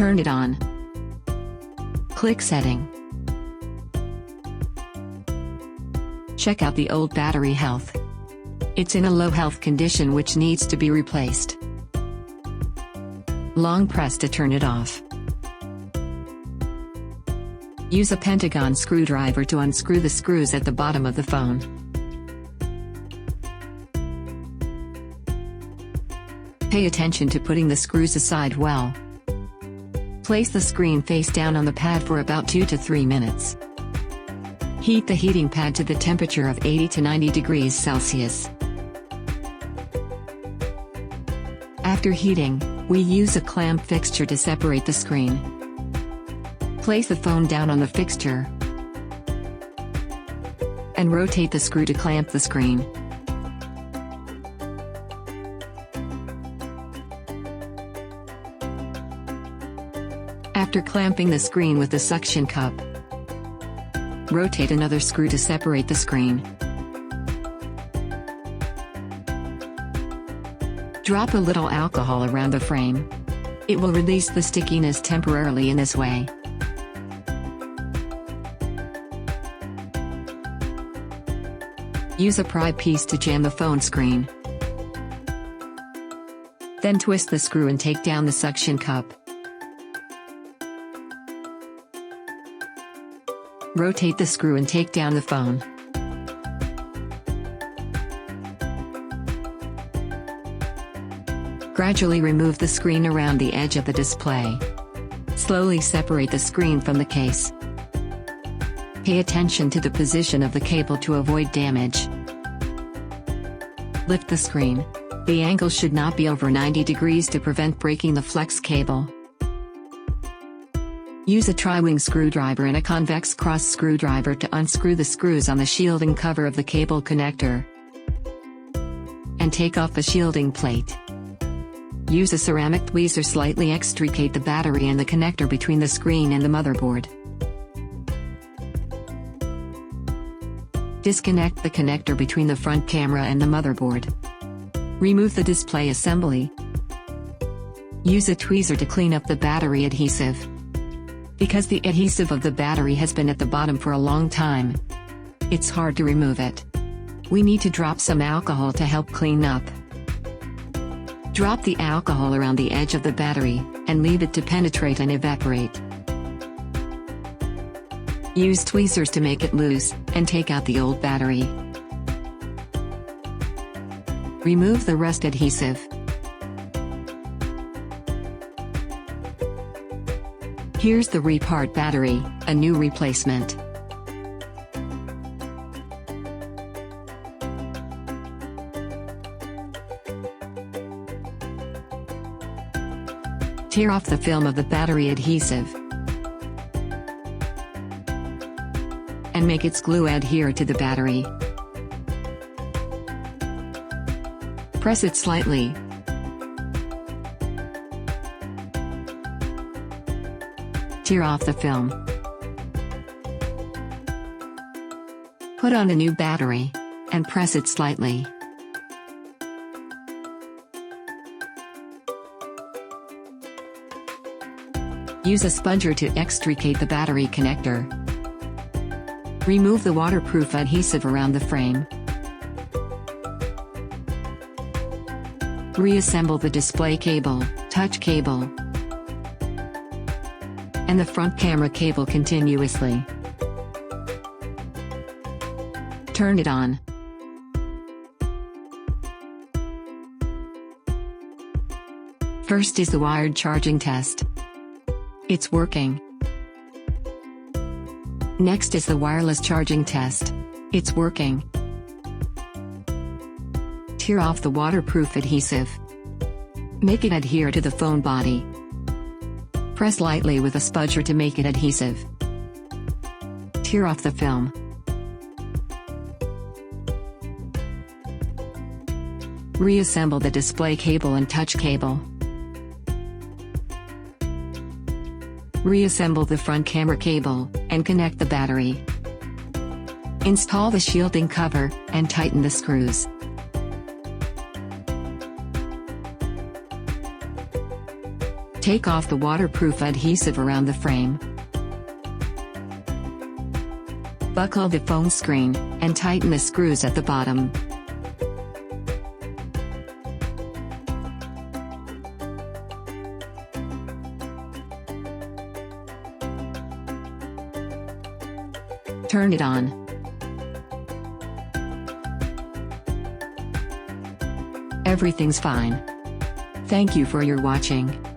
Turn it on. Click Setting. Check out the old battery health. It's in a low health condition which needs to be replaced. Long press to turn it off. Use a pentagon screwdriver to unscrew the screws at the bottom of the phone. Pay attention to putting the screws aside well. Place the screen face down on the pad for about 2 to 3 minutes. Heat the heating pad to the temperature of 80 to 90 degrees Celsius. After heating, we use a clamp fixture to separate the screen. Place the phone down on the fixture and rotate the screw to clamp the screen. After clamping the screen with the suction cup, rotate another screw to separate the screen. Drop a little alcohol around the frame. It will release the stickiness temporarily in this way. Use a pry piece to jam the phone screen. Then twist the screw and take down the suction cup. Rotate the screw and take down the phone. Gradually remove the screen around the edge of the display. Slowly separate the screen from the case. Pay attention to the position of the cable to avoid damage. Lift the screen. The angle should not be over 90 degrees to prevent breaking the flex cable. Use a tri-wing screwdriver and a convex cross screwdriver to unscrew the screws on the shielding cover of the cable connector and take off the shielding plate. Use a ceramic tweezer slightly extricate the battery and the connector between the screen and the motherboard. Disconnect the connector between the front camera and the motherboard. Remove the display assembly. Use a tweezer to clean up the battery adhesive. Because the adhesive of the battery has been at the bottom for a long time, it's hard to remove it. We need to drop some alcohol to help clean up. Drop the alcohol around the edge of the battery, and leave it to penetrate and evaporate. Use tweezers to make it loose, and take out the old battery. Remove the rust adhesive. Here's the REPART battery, a new replacement. Tear off the film of the battery adhesive and make its glue adhere to the battery. Press it slightly. Tear off the film. Put on a new battery and press it slightly. Use a sponger to extricate the battery connector. Remove the waterproof adhesive around the frame. Reassemble the display cable, touch cable, and the front camera cable continuously. Turn it on. First is the wired charging test. It's working. Next is the wireless charging test. It's working. Tear off the waterproof adhesive. Make it adhere to the phone body. Press lightly with a spudger to make it adhesive. Tear off the film. Reassemble the display cable and touch cable. Reassemble the front camera cable, and connect the battery. Install the shielding cover, and tighten the screws. Take off the waterproof adhesive around the frame. Buckle the phone screen, and tighten the screws at the bottom. Turn it on. Everything's fine. Thank you for your watching.